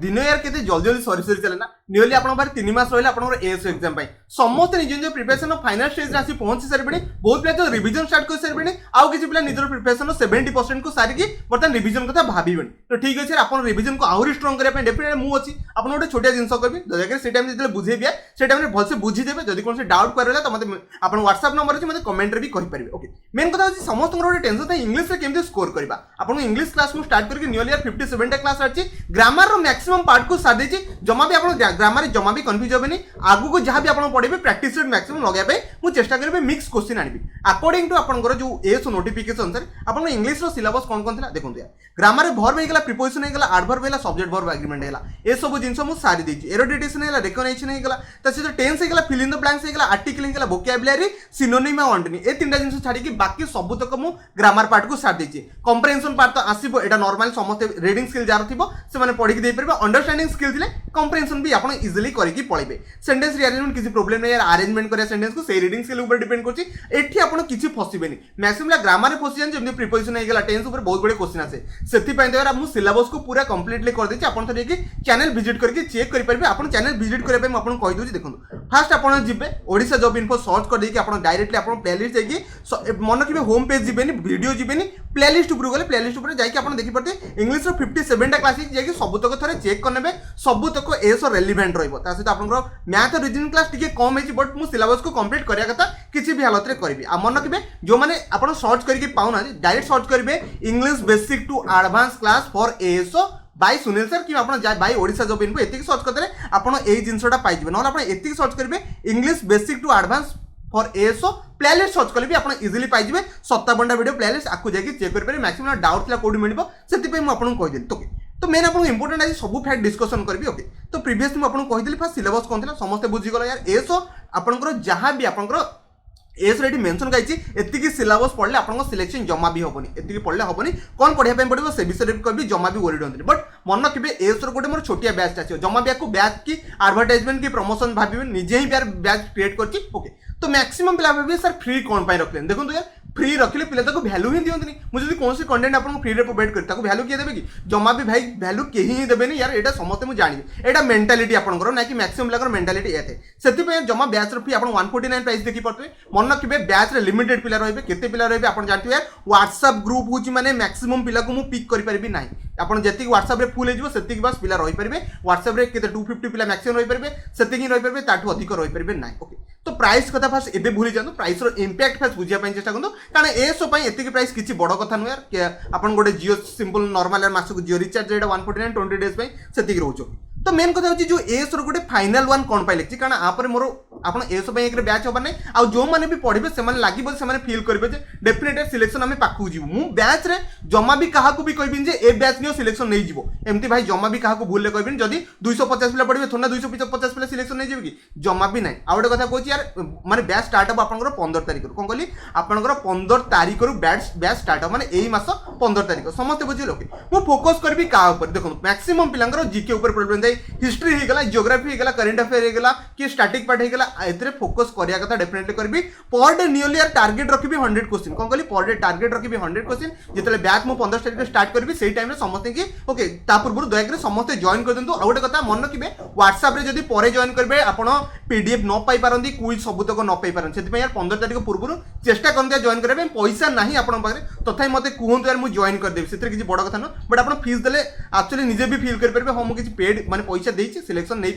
दिन यार केते जल्दी जल्दी सरी सरी चले ना नियरली आपन बारे 3 मास रहले आपन एएसओ एग्जाम पाई समस्त निज निज प्रिपरेशन फाइनल स्टेज रे आसी पहुंची सारबेनी बहुत पिला तो रिवीजन स्टार्ट कर सारबेनी आउ किछि पिला निजर प्रिपरेशन 70% को सारी की बर्तन रिवीजन कथा भाबीबेनी तो ठीक अछि आपन रिवीजन को आउरी स्ट्रांग करे पे डेफिनेटली मु अछि आपन गोटे छोटिया जिंस करबी दयाकर से टाइम जे बुझे बिया से टाइम रे भल से बुझी देबे जदी कोन से डाउट करला त मते आपन व्हाट्सएप नंबर अछि मते कमेंट रे भी कहि परिबे ओके मेन कथा अछि समस्त गोटे टेंशन था इंग्लिश रे केमते स्कोर करबा आपन इंग्लिश क्लास मु स्टार्ट करके नियरली 57 टा क्लास अछि ग्रामर रो मैक्सिमम पार्ट को साथ देछि जमा भी आपन ग्रामर जमा भी कंफ्यूज होबेनी आगु को जहां भी आपन पढिबे प्रैक्टिस रे मैक्सिमम लगाय पे मु चेष्टा करबे मिक्स क्वेश्चन आनिबी अकॉर्डिंग टू आपन जो एएसओ नोटिफिकेशन सर आपन इंग्लिश रो सिलेबस कोन कोन थिला देखंतु यार ग्रामर रे वर्ब हेगला प्रीपोजिशन हेगला एडवर्ब हेगला सब्जेक्ट वर्ब एग्रीमेंट हेगला ए सब जिंस मु सारी देछि एरोडिटेशन हेगला रिकग्निशन हेगला त से टेंस हेगला फिल इन द ब्लैंक्स हेगला आर्टिकल हेगला वोकैबुलरी सिनोनिम आ ऑन्टोनी ए तीनटा जिंस छाडी कि बाकी सब तक मु ग्रामर पार्ट को साथ देछि कंप्रिहेंशन पार्ट तो आसीबो एटा नॉर्मल समस्त रीडिंग स्किल जार थिबो से माने पढि के दे परबे अंडरस्टैंडिंग स्किल थिले कंप्रिहेंशन भी आपन इजीली करि कि पढिबे सेंटेंस रीअरेंजमेंट किसी प्रॉब्लम नै यार अरेंजमेंट करिया सेंटेंस को से रीडिंग स्किल ऊपर डिपेंड करछि एठी आपन किछि फसिबेनी मैक्सिमम ग्रामर रे फसिजन जेमि प्रीपोजिशन हेगला टेंस ऊपर बहुत बडे क्वेश्चन आसे सेति पय यार मु सिलेबस को पूरा कंप्लीटली कर देछि आपन थरे कि चैनल विजिट करके चेक करि परबे आपन चैनल विजिट करे पे म आपन कहि दोछि देखंतु फर्स्ट आपन जिबे ओडिसा जॉब इन्फो सर्च कर देकि आपन डायरेक्टली आपन प्लेलिस्ट जाइकि मन कि होम पेज जिबेनी वीडियो जिबेनी प्लेलिस्ट ऊपर गले प्लेलिस्ट ऊपर जाइकि आपन देखि परते इंग्लिश रो 57 टा क्लास जाइकि सब तक थरे चेक करनेबे सब तक एसो रेलेवेंट रहइबो ता सहित आपन मैथ और रीजनिंग क्लास टिके कम हेछि बट मु सिलेबस को कंप्लीट करिया कथा किछि भी हालत रे करबी आ मन कि जो माने आपन सर्च करके पाउना डायरेक्ट सर्च करिवे English basic to advance class for ASO by Sunil sir कि आपन जाय बाय ओडिसा जॉब इन्फो एतिक सर्च करले आपन एई जिंसटा पाइ जिवे न आपन एतिक सर्च करिवे English basic to advance for ASO playlist search कले भी आपन इजीली पाइ जिवे 57 टा वीडियो प्लेलिस्ट आकु जाके चेक कर पारे मैक्सिमम डाउट थिला कोडी मिलिबो सेति पे मु आपन कहि देली तो मेन आपन इंपोर्टेंट आज सब फैक्ट डिस्कशन करबी ओके तो प्रीवियसली मु आपन कहि देली फर्स्ट सिलेबस कोन थिला समस्त बुझी गलो यार एएसओ आपन जहां भी आपन एस रेडी मेंशन गाइछि एतिकी सिलेबस पढले आपन सिलेक्शन जमा भी होबनी एतिकी पढले होबनी कोन पढिया पे पडिबो से विषय रे कहबी जमा भी वरिड होंतनी बट मन किबे एस रो गोटे मोर छोटिया बैच आछियो जमा भी को बैच की एडवर्टाइजमेंट की प्रमोशन भाबिबे निजे ही यार बैच क्रिएट करछि ओके तो मैक्सिमम पिला भाबे सर फ्री कोन पाई रखले देखो यार फ्री रखले पिला ताको वैल्यू ही दियंतनी मुझे जदी कोनसी कंटेंट आपन फ्री रे प्रोवाइड कर ताको वैल्यू के देबे कि जमा भी भाई वैल्यू केही ही देबे नि यार एटा समस्त मु जानि एटा मेंटालिटी आपन करो ना कि मैक्सिमम लागर मेंटालिटी एते सेति पे जमा बैच रो फी आपन 149 प्राइस देखि पड़ते मन किबे बैच रे लिमिटेड पिला रहबे केते पिला रहबे आपन जानथि यार व्हाट्सएप ग्रुप होची माने मैक्सिमम पिला को मु पिक करि परबी नाही आपन जति व्हाट्सएप रे फुल हेजबो सेति बस पिला रहि परबे व्हाट्सएप रे केते 250 पिला मैक्सिमम रहि परबे सेति ही रहि परबे ताठू अधिक रहि परबे नाही ओके तो प्राइस कथा फास्ट एबे भूली जानो प्राइस रो इंपैक्ट फास्ट बुझिया पय चेष्टा करनो कारण एसो पय एतिकी प्राइस किछि बड़ कथा नु यार आपन गोटे जियो सिंपल नॉर्मल मासको जियो रिचार्ज रेट 149 20 डेज पय सेतिकी रहउछो तो मेन कथा होची जो एस रो गोटे फाइनल वन कोन पाइ लेछि कारण आपर मोर आपन एस पय एकरे बैच होबा नै आ जो माने भी पढिबे से माने लागिबो से माने फील करबे जे डेफिनेटली सिलेक्शन हमें पाखु जीवो मु बैच रे जमा भी काहा को भी कहबिन जे ए बैच नियो सिलेक्शन नै जीवो एमती भाई जमा भी काहा को भूल ले कहबिन जदी 250 पिला पढिबे थोना 250 पिला सिलेक्शन नै जीवो कि जमा भी नै आ गोटे कथा कहछि यार माने बैच स्टार्ट हो आपन 15 तारिख कोन कहली आपन 15 तारिख रु बैच स्टार्ट हो माने एई मास 15 तारिख समस्त बुझि लोके मु फोकस करबी का ऊपर देखो मैक्सिमम पिलांगर जीके ऊपर प्रॉब्लम जाई हिस्ट्री हे गला जियोग्राफी हे गला करंट अफेयर हे गला कि स्टैटिक पार्ट हे गला एतरे फोकस करिया कथा डेफिनेटली करबी पर डे नियरली यार टारगेट रखिबी 100 क्वेश्चन कोन कहली पर डे टारगेट रखिबी 100 क्वेश्चन जेतले बैच मु 15 तारिख स्टार्ट करबी सेही टाइम रे समस्त की ओके ता पूर्व दया करे समस्त जॉइन कर देंतु आ गोटे कथा मन रखिबे व्हाट्सएप रे जदी परे जॉइन करबे आपण पीडीएफ न पाई पारंदी क्विज सब तक न पाई पारन सेति यार 15 तारिख पूर्व चेष्टा करंते जॉइन करबे पैसा नाही आपण पाखरे तथापि मते कहंतु यार मु जॉइन कर देबी सेतरे किछि बड़ कथा न बट आपण फीस देले एक्चुअली निजे भी फील कर परबे हम किछि पेड माने पैसा देछि सिलेक्शन नहीं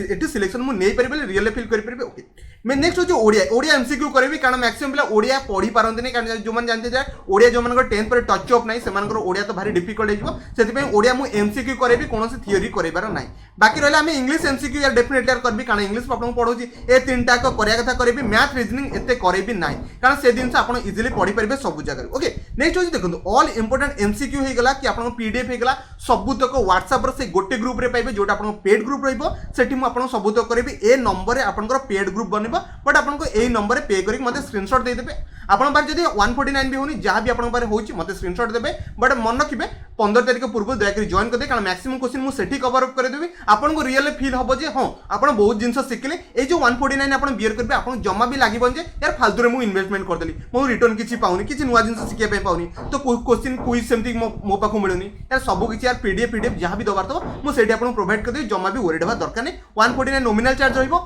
एटी सिलेक्शन मु नहीं परिबे रियल फील कर परबे ओके मैं नेक्स्ट हो जो ओडिया एमसीक्यू करबी कारण मैक्सिमम पिला ओडिया पढी पारंती नै कारण जो मन जानते जे ओडिया जो मन को 10th पर टच अप नै से मन को ओडिया तो भारी डिफिकल्ट हे जिवो सेति पे ओडिया मु एमसीक्यू करबी कोनोसी थ्योरी करबार नै बाकी रहला हम इंग्लिश एमसीक्यू यार डेफिनेटली करबी कारण इंग्लिश आपन पढौची ए तीनटा को करिया कथा करबी मैथ रीजनिंग एते करबी नै कारण से दिन से आपन इजीली पढी परबे सब जगह ओके नेक्स्ट हो देखो ऑल इंपोर्टेंट एमसीक्यू हे गला कि आपन पीडीएफ हे गला सब तक व्हाट्सएप रे से गोटे ग्रुप रे पाइबे जोटा आपन पेड ग्रुप रहइबो सेठी मु आपन सब तक करबी ए नंबर रे आपन पेड ग्रुप बनिबो बट आपन को ए नंबर रे पे करी मते स्क्रीनशॉट दे देबे आपन बार जदी 149 भी होनी जहां भी आपन बारे होची मते स्क्रीनशॉट देबे बट मन रखिबे 15 तारिख पूर्व दयाकोरी जॉइन कर दे कारण मैक्सिमम क्वेश्चन मु सेठी कवर अप कर देबी आपन को रियल फील हबो जे हां आपन बहुत जिंस शिखले ए जो 149 आपन बियर करबे आपन जमा भी लागिबन जे यार फालतू रे मु इन्वेस्टमेंट कर देली मु रिटर्न किछि पाउनी किछि नुवा जिंस शिखे पे पाउनी तो क्वेश्चन क्विज सेमती मो पाखु मिलुनी यार सब किछि यार पीडीएफ जहां भी दबार तो मु सेठी आपन प्रोवाइड कर देबी जमा भी वरीड हबा दरकार नै 149 नॉमिनल चार्ज रहइबो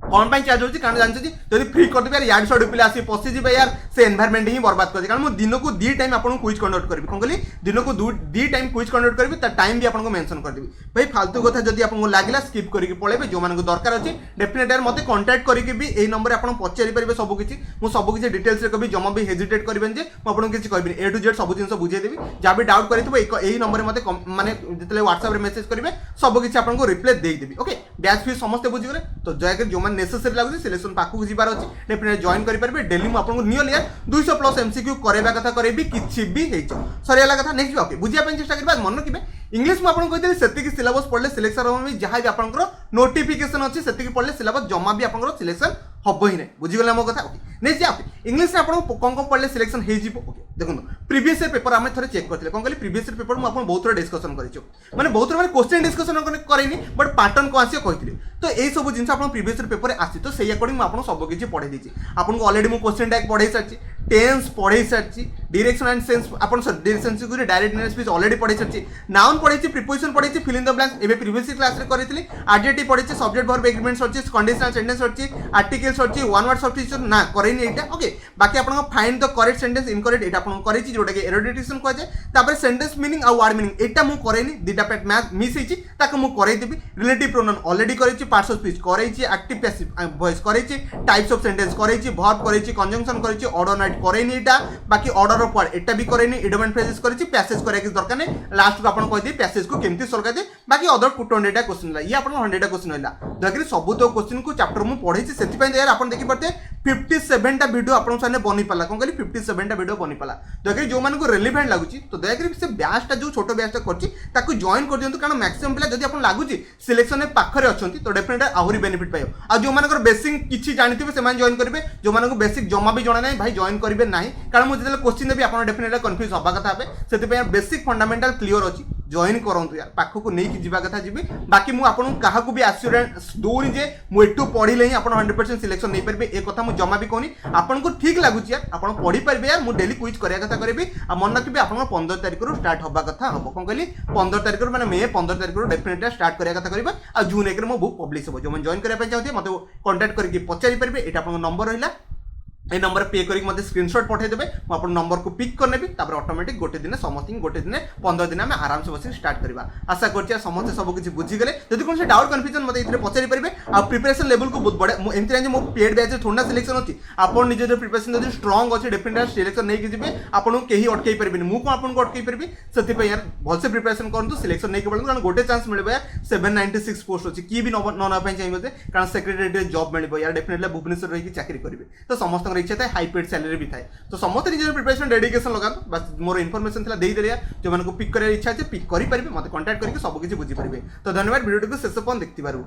कौन पाई चार्ज होची कारण जानछ जदी फ्री कर देबे यार 150 पिला आसी पसी जिबे यार से एनवायरनमेंट ही बर्बाद कर दे कारण मु दिन को 2 टाइम आपन क्विज कंडक्ट करबी कोन कहली दिन को 2 टाइम क्विज कंडक्ट करबी त टाइम भी आपन को मेंशन कर देबी भाई फालतू कथा जदी आपन को लागला स्किप करके पळेबे जो मान को दरकार अछि डेफिनेट यार मते कांटेक्ट करके भी ए नंबर आपन पचारि परिबे सब किछि मु सब किछि डिटेल्स रे कभी जमा भी हेजिटेट करबेन जे मु आपन किछि कहबिनी ए टू जेड सब जिंस बुझे देबी जा भी डाउट करितबो एई नंबर रे मते माने जतले व्हाट्सएप रे मेसेज करबे सब किछि आपन को रिप्लाई देई देबी ओके बैच फीस समस्त बुझी गले तो जय के जो मान नेसेसरी लागु सिलेक्शन पाखु जिबार अछि डेफिनेट जॉइन करि परबे डेली मु आपन को नियर यार 200 प्लस एमसीक्यू करेबा कथा करेबी किछि भी हेचो सरियाला कथा नेक्स्ट ओके बुझिया पे चेष्टा करबा मन रखिबे इंग्लिश में आपन कहते सेति की सिलेबस पढ़ले सिलेक्शन हम भी जहां भी आपन नोटिफिकेशन अछि सेति की पढ़ले सिलेबस जमा भी आपन सिलेक्शन हबो ही नै बुझि गले मो कथा ओके नेक्स्ट जा इंग्लिश रे आपन कोन कोन पढ़ले सिलेक्शन हे जिवो ओके देखो प्रीवियस ईयर पेपर आमे थरे चेक करथिले कोन कहली प्रीवियस ईयर पेपर मु आपन बहुत थोड़ा डिस्कशन करिछो माने बहुत थोड़ा क्वेश्चन डिस्कशन करैनी बट पैटर्न को आसी कहथिले तो एई सब जिंस आपन प्रीवियस ईयर पेपर आसी तो सेही अकॉर्डिंग मु आपन सब किछि पढै दिछि आपन को ऑलरेडी मु क्वेश्चन टैग पढै सारछि टेंस पढै सारछि डायरेक्शन एंड सेंस आपन सर डायरेक्शन से गुरी डायरेक्ट नेम स्पीच ऑलरेडी पढै सारछि नाउन पढैछि प्रीपोजिशन पढैछि फिल इन द ब्लैंक्स एबे प्रीवियस ईयर क्लास रे करिथिली एडजेक्टिव पढैछि सब्जेक्ट वर्ब एग्रीमेंट सरछि कंडीशनल सेंटेंस सरछि आर्टिकल सरछि वन वर्ड सब्स्टिट्यूशन ना करैनी एटा ओके बाकी आपन find the correct sentence incorrect एटा आपन करिछि जोटा के एरोडिटेशन कहै छै तापर सेंटेंस मीनिंग आ वर्ड मीनिंग एटा मु करैनी दिटा पेट मैथ मिस हिछि ताके मु करै देबी रिलेटिव प्रोनाउन ऑलरेडी करिछि पार्ट्स ऑफ स्पीच करैछि एक्टिव पैसिव वॉइस करैछि टाइप्स ऑफ सेंटेंस करैछि वर्ब करैछि कंजंक्शन करैछि ऑर्डर नाइट करैनी एटा बाकी ऑर्डर ऑफ वर्ड एटा भी करैनी इडोमेंट फ्रेजेस करैछि पैसेज करै के दरकार नै लास्ट को आपन कहि दे पैसेज को केमति सॉल्व कर दे बाकी अदर 200 टा क्वेश्चन ला ये आपन 100 टा क्वेश्चन होला देखि सब तो क्वेश्चन को चैप्टर मु पढैछि सेति पय यार आपन देखि पड़ते 57 टा वीडियो आपन सामने बनी पाला कोन कहली 57 टा वीडियो बनी पाला देखि जो मान को रेलेवेंट लागुची तो दयाकरी से बैच टा जो छोटो बैच टा करछि ताको जॉइन कर दियंतु कारण मैक्सिमम पिला जदी आपन लागुची सिलेक्शन में पाखरे अछंती तो डेफिनेट आहुरी बेनिफिट पाइयो आ जो मानकर बेसिक किछि जानिथिबे से मान जॉइन करबे जो मान को बेसिक जमा भी जणा नै भाई जॉइन करबे नाही कारण मु जदले क्वेश्चन देबी आपन डेफिनेट कंफ्यूज होबा कथा हेबे सेति पे बेसिक फंडामेंटल क्लियर अछि जॉइन करंतु यार पाखो को नै कि जिबा कथा जिबे बाकी मु आपन काहा को भी एश्योरेंस दोनी जे मु एटू पढिले ही आपन 100% सिलेक्शन नै परबे ए कथा मु जमा भी कोनी आपन को ठीक लागुची यार आपन पढि परबे यार मु डेली क्विज करिया कथा करबी आ मन रखबे आपन 15 तारिख रो स्टार्ट होबा कथा हबो कोन कहली 15 तारिख रो माने मे 15 तारिख रो डेफिनेटली स्टार्ट करिया कथा करबा आ जून 1 रे मो बुक पब्लिश हो जो मन जॉइन करिया पे चाहते मते कांटेक्ट करके पचारि परबे एटा आपन नंबर रहिला ए नंबर पे करके मते स्क्रीनशॉट पठे देबे म अपन नंबर को पिक कर नेबी तापर ऑटोमेटिक गोटे दिन समथिंग गोटे दिन 15 दिन में आराम से बसी स्टार्ट करबा आशा करछि समस्त सब किछि बुझी गेले जदि कोन से डाउट कंफ्यूजन मते इथरे पचारि परबे आ प्रिपरेशन लेवल को बहुत बड़े एमति जे मो पेड बैच थोड़ा सिलेक्शन अछि आपन निजे जो प्रिपरेशन जदि स्ट्रांग अछि डेफिनेटली सिलेक्शन नै कि जिबे आपन केही अटकै परबिनी मु को आपन को अटकै परबी सति पे यार बहुत से प्रिपरेशन करंतु सिलेक्शन नै के पड़न कारण गोटे चांस मिलबे यार 796 पोस्ट अछि की भी न न पय चाहिबे कारण सेक्रेटरी जॉब मिलबो यार डेफिनेटली भुवनेश्वर रहि की चाकरी करबे तो समस्त इच्छा था हाई पेड सैलरी भी थाए तो समस्त निजे प्रिपरेशन डेडिकेशन लगा बस मोर इनफॉरमेशन थला देई देलिया जो मानको पिक करे इच्छा छै पिक करि परबे मते कांटेक्ट करके सब किछि बुझी परबे तो धन्यवाद वीडियो को शेष पन देखति बारू।